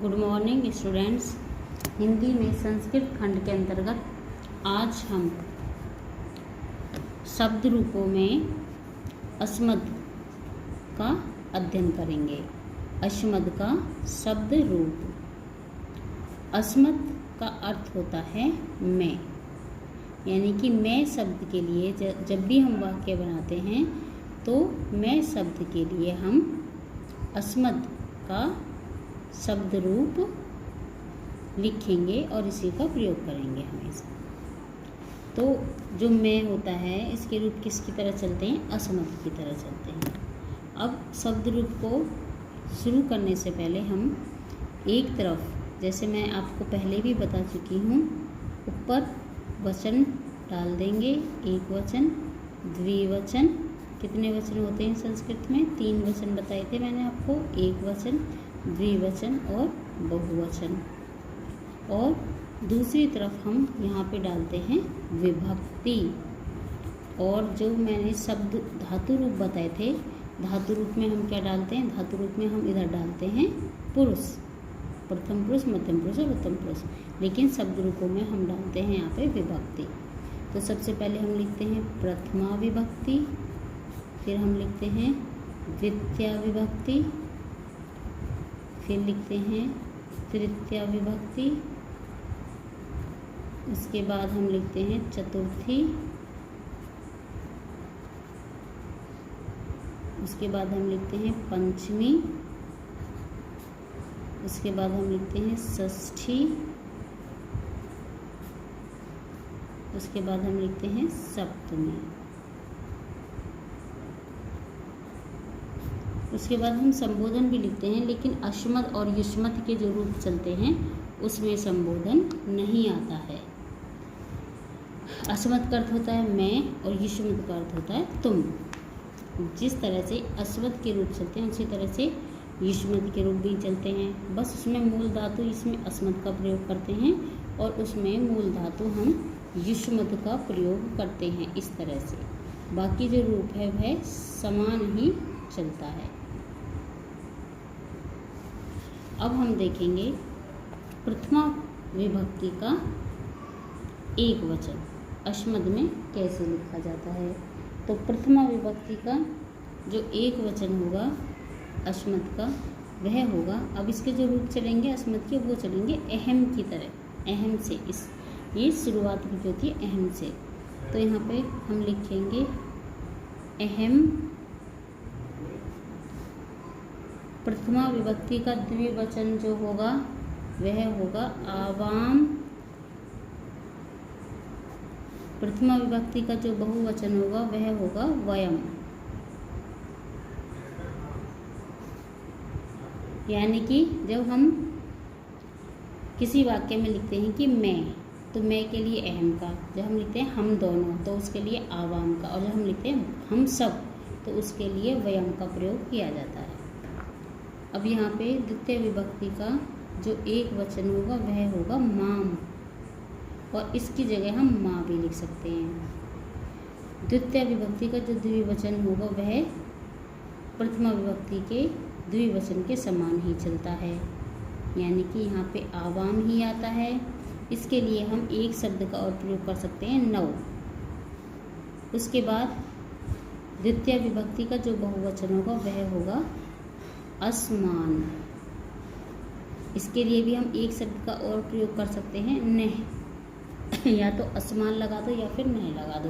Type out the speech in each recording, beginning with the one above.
Good morning students. Hindi में संस्कृत खंड के अंतर्गत आज हम शब्द रूपों में अस्मद का अध्ययन करेंगे। अस्मद का शब्द रूप। अस्मद का अर्थ होता है मैं, यानी कि मैं शब्द के लिए जब भी हम वाक्य बनाते हैं तो मैं शब्द के लिए हम अस्मद का शब्द रूप लिखेंगे और इसी का प्रयोग करेंगे हमेशा। तो जो मैं होता है इसके रूप किसकी तरह चलते हैं? अस्मद की तरह चलते हैं। अब शब्द रूप को शुरू करने से पहले हम एक तरफ, जैसे मैं आपको पहले भी बता चुकी हूँ, ऊपर वचन डाल देंगे। एक वचन, द्विवचन। कितने वचन होते हैं संस्कृत में? 3 वचन बताए थे मैंने आपको। एक वचन, द्विवचन और बहुवचन। और दूसरी तरफ हम यहाँ पे डालते हैं विभक्ति। और जो मैंने शब्द धातु रूप बताए थे, धातु रूप में हम क्या डालते हैं? धातु रूप में हम इधर डालते हैं पुरुष, प्रथम पुरुष, मध्यम पुरुष और उत्तम पुरुष। लेकिन शब्द रूपों में हम डालते हैं यहाँ पे विभक्ति। तो सबसे पहले हम लिखते हैं प्रथमा विभक्ति, फिर हम लिखते हैं द्वितीया विभक्ति, फिर लिखते हैं तृतीया विभक्ति, उसके बाद हम लिखते हैं चतुर्थी, उसके बाद हम लिखते हैं पंचमी, उसके बाद हम लिखते हैं षष्ठी, उसके बाद हम लिखते हैं सप्तमी। उसके बाद हम संबोधन भी लिखते हैं, लेकिन अस्मद और युष्मत के जो रूप चलते हैं उसमें संबोधन नहीं आता है। अस्मद का अर्थ होता है मैं और युष्मत का अर्थ होता है तुम। जिस तरह से अस्मद के रूप चलते हैं उसी तरह से युष्मत के रूप भी चलते हैं। बस उसमें मूल धातु इसमें अस्मद का प्रयोग करते हैं और उसमें मूल धातु हम युष्मत का प्रयोग करते हैं इस तरह से। बाकी जो रूप है वह समान ही चलता है। अब हम देखेंगे प्रथमा विभक्ति का एक वचन अस्मद में कैसे लिखा जाता है। तो प्रथमा विभक्ति का जो एक वचन होगा अस्मद का वह होगा, अब इसके जो रूप चलेंगे अस्मद के वो चलेंगे अहम की तरह। अहम से ये शुरुआत की होती है अहम से। तो यहाँ पे हम लिखेंगे अहम। प्रथमा विभक्ति का द्विवचन जो होगा वह होगा आवाम। प्रथमा विभक्ति का जो बहुवचन होगा वह होगा वयम। यानी कि जब हम किसी वाक्य में लिखते हैं कि मैं, तो मैं के लिए अहम का, जब हम लिखते हैं हम दोनों तो उसके लिए आवाम का, और जब हम लिखते हैं हम सब तो उसके लिए वयम का प्रयोग किया जाता है। अब यहाँ पे द्वितीय विभक्ति का जो एक वचन होगा वह होगा माम, और इसकी जगह हम माँ भी लिख सकते हैं। द्वितीय विभक्ति का जो द्विवचन होगा वह प्रथमा विभक्ति के द्विवचन के समान ही चलता है, यानी कि यहाँ पे आवाम ही आता है। इसके लिए हम एक शब्द का और प्रयोग कर सकते हैं नौ। उसके बाद द्वितीय विभक्ति का जो बहुवचन होगा वह होगा असमान। इसके लिए भी हम एक शब्द का और प्रयोग कर सकते हैं नह। या तो असमान लगा दो या फिर नह लगा दो।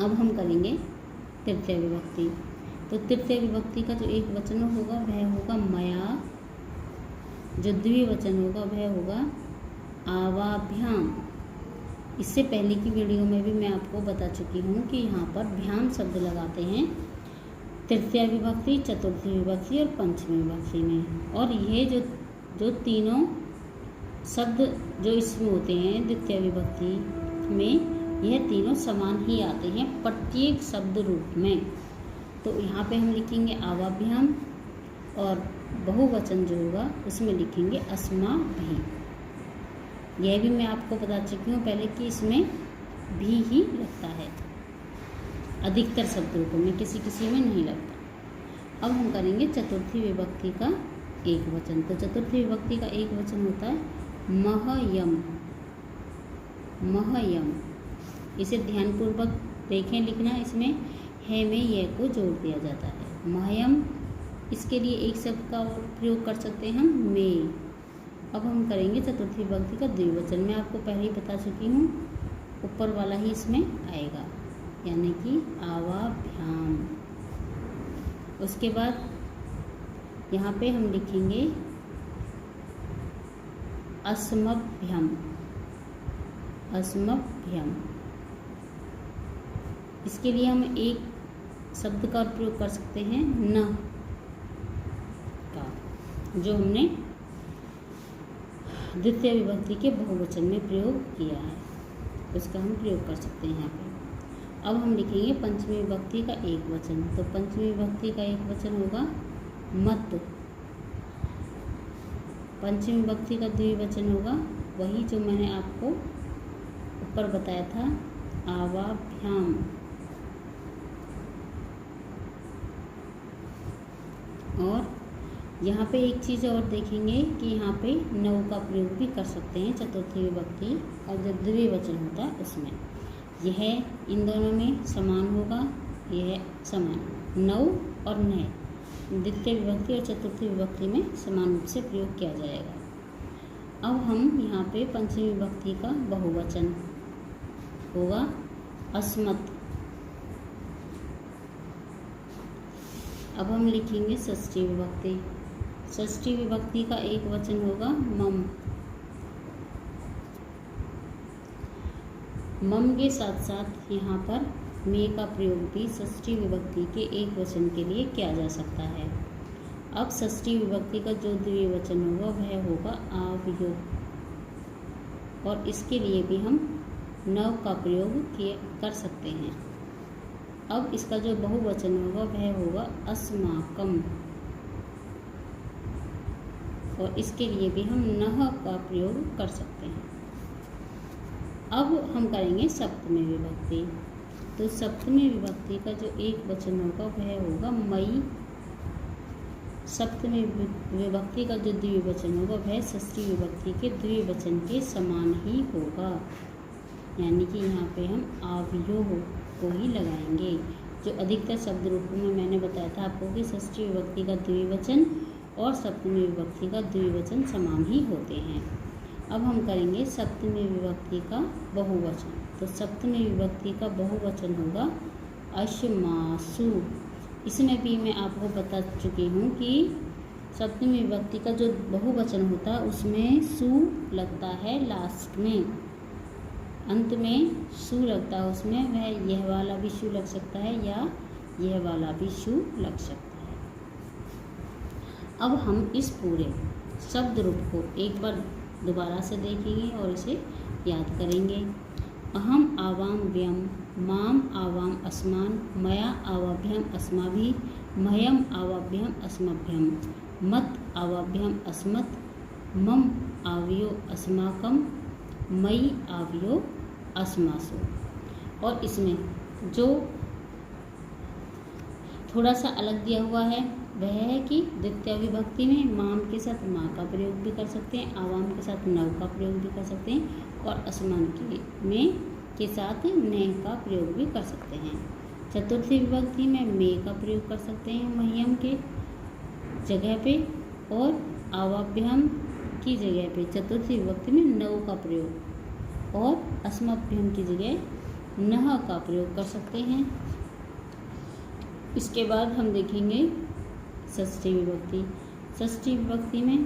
अब हम करेंगे तृतीय विभक्ति। तो तृतीय विभक्ति का जो एक वचन होगा वह होगा मया। जो द्विवचन होगा वह होगा आवाभ्याम। इससे पहले की वीडियो में भी मैं आपको बता चुकी हूँ कि यहाँ पर भ्याम शब्द लगाते हैं तृतीय विभक्ति, चतुर्थी विभक्ति और पंचमी विभक्ति में। और ये जो तीनों शब्द जो इसमें होते हैं द्वितीय विभक्ति में, यह तीनों समान ही आते हैं प्रत्येक शब्द रूप में। तो यहाँ पे हम लिखेंगे आवाभ्याम, और बहुवचन जो होगा उसमें लिखेंगे अस्मा भी। यह भी मैं आपको बता चुकी हूँ पहले कि इसमें भी ही लगता है, अधिकतर शब्द रूपों में, किसी किसी में नहीं लगता। अब हम करेंगे चतुर्थी विभक्ति का एक वचन। तो चतुर्थी विभक्ति का एक वचन होता है महयम। महयम, इसे ध्यानपूर्वक देखें लिखना, इसमें है में यह को जोड़ दिया जाता है। महयम, इसके लिए एक शब्द का और प्रयोग कर सकते हैं हम में। अब हम करेंगे चतुर्थी विभक्ति का द्विवचन। मैं आपको पहले ही बता चुकी हूँ, ऊपर वाला ही इसमें आएगा, यानी कि आवाभ्याम। उसके बाद यहाँ पे हम लिखेंगे अस्मभ्यम। अस्मभ्यम, इसके लिए हम एक शब्द का प्रयोग कर सकते हैं न का, जो हमने द्वितीय विभक्ति के बहुवचन में प्रयोग किया है, उसका हम प्रयोग कर सकते हैं यहाँ पे। अब हम लिखेंगे पंचमी विभक्ति का एक वचन। तो पंचमी विभक्ति का एक वचन होगा मत। पंचमी विभक्ति का द्विवचन होगा वही जो मैंने आपको ऊपर बताया था, आवाभ्याम। और यहाँ पे एक चीज़ और देखेंगे कि यहाँ पे नौ का प्रयोग भी कर सकते हैं चतुर्थी विभक्ति और जो द्विवचन होता है उसमें। यह इन दोनों में समान होगा, यह समान नौ और नय द्वितीय विभक्ति और चतुर्थी विभक्ति में समान रूप से प्रयोग किया जाएगा। अब हम यहाँ पे पंचमी विभक्ति का बहुवचन होगा अस्मत्। अब हम लिखेंगे षष्ठी विभक्ति। षष्ठी विभक्ति का एक वचन होगा मम। मम के साथ साथ यहाँ पर में का प्रयोग भी षष्ठी विभक्ति के एक वचन के लिए किया जा सकता है। अब षष्ठी विभक्ति का जो द्विवचन होगा वह होगा आवयो, और इसके लिए भी हम नव का प्रयोग कर सकते हैं। अब इसका जो बहुवचन होगा वह होगा अस्माकम, और इसके लिए भी हम नह का प्रयोग कर सकते हैं। अब हम करेंगे सप्तमी विभक्ति। तो सप्तमी विभक्ति का जो एक वचन होगा वह होगा मई। सप्तमी विभक्ति का जो द्विवचन होगा वह षष्ठी विभक्ति के द्विवचन के समान ही होगा, यानी कि यहाँ पे हम आवयो को ही लगाएंगे। जो अधिकतर शब्द रूपों में मैंने बताया था आपको कि षष्ठी विभक्ति का द्विवचन और सप्तमी विभक्ति का द्विवचन समान ही होते हैं। अब हम करेंगे सप्तमी विभक्ति का बहुवचन। तो सप्तमी विभक्ति का बहुवचन होगा अश्मासु। इसमें भी मैं आपको बता चुकी हूँ कि सप्तमी विभक्ति का जो बहुवचन होता है उसमें सु लगता है लास्ट में, अंत में सु लगता है उसमें, वह यह वाला भी सु लग सकता है या यह वाला भी सु लग सकता है। अब हम इस पूरे शब्द रूप को एक बार दोबारा से देखेंगे और इसे याद करेंगे। अहम आवाम व्यम, माम आवाम अस्मान, मया आवाभ्यम अस्माभि, मह्यम आवाभ्यम अस्मभ्यम, मत आवाभ्यम अस्मत्, मम आवयो अस्माकम, मयि आवयो अस्मासु। और इसमें जो थोड़ा सा अलग दिया हुआ है वह है कि द्वितीय विभक्ति में माम के साथ माँ का प्रयोग भी कर सकते हैं, आवाम के साथ नव का प्रयोग भी कर सकते हैं, और असमान के साथ ने का प्रयोग भी कर सकते हैं। चतुर्थी विभक्ति में में का प्रयोग कर सकते हैं मह्यम के जगह पे, और आवाभ्याम की जगह पे चतुर्थी विभक्ति में नव का प्रयोग, और अस्मभ्यम की जगह नह का प्रयोग कर सकते हैं। इसके बाद हम देखेंगे षष्ठी विभक्ति। षष्ठी विभक्ति में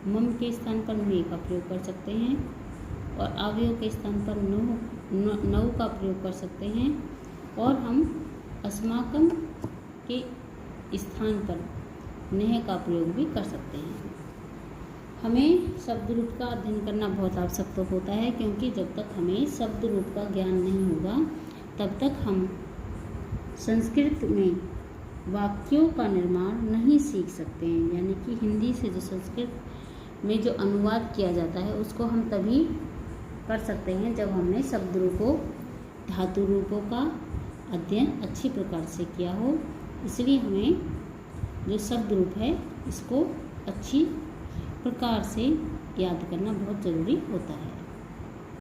मम के स्थान पर में का प्रयोग कर सकते हैं, और आवयों के स्थान पर नौ का प्रयोग कर सकते हैं, और हम अस्माकम के स्थान पर नेह का प्रयोग भी कर सकते हैं। हमें शब्द रूप का अध्ययन करना बहुत आवश्यक तो होता है, क्योंकि जब तक हमें शब्द रूप का ज्ञान नहीं होगा तब तक हम संस्कृत में वाक्यों का निर्माण नहीं सीख सकते हैं। यानी कि हिंदी से जो संस्कृत में जो अनुवाद किया जाता है उसको हम तभी कर सकते हैं जब हमने शब्द रूपों, धातु रूपों का अध्ययन अच्छी प्रकार से किया हो। इसलिए हमें जो शब्द रूप है इसको अच्छी प्रकार से याद करना बहुत ज़रूरी होता है।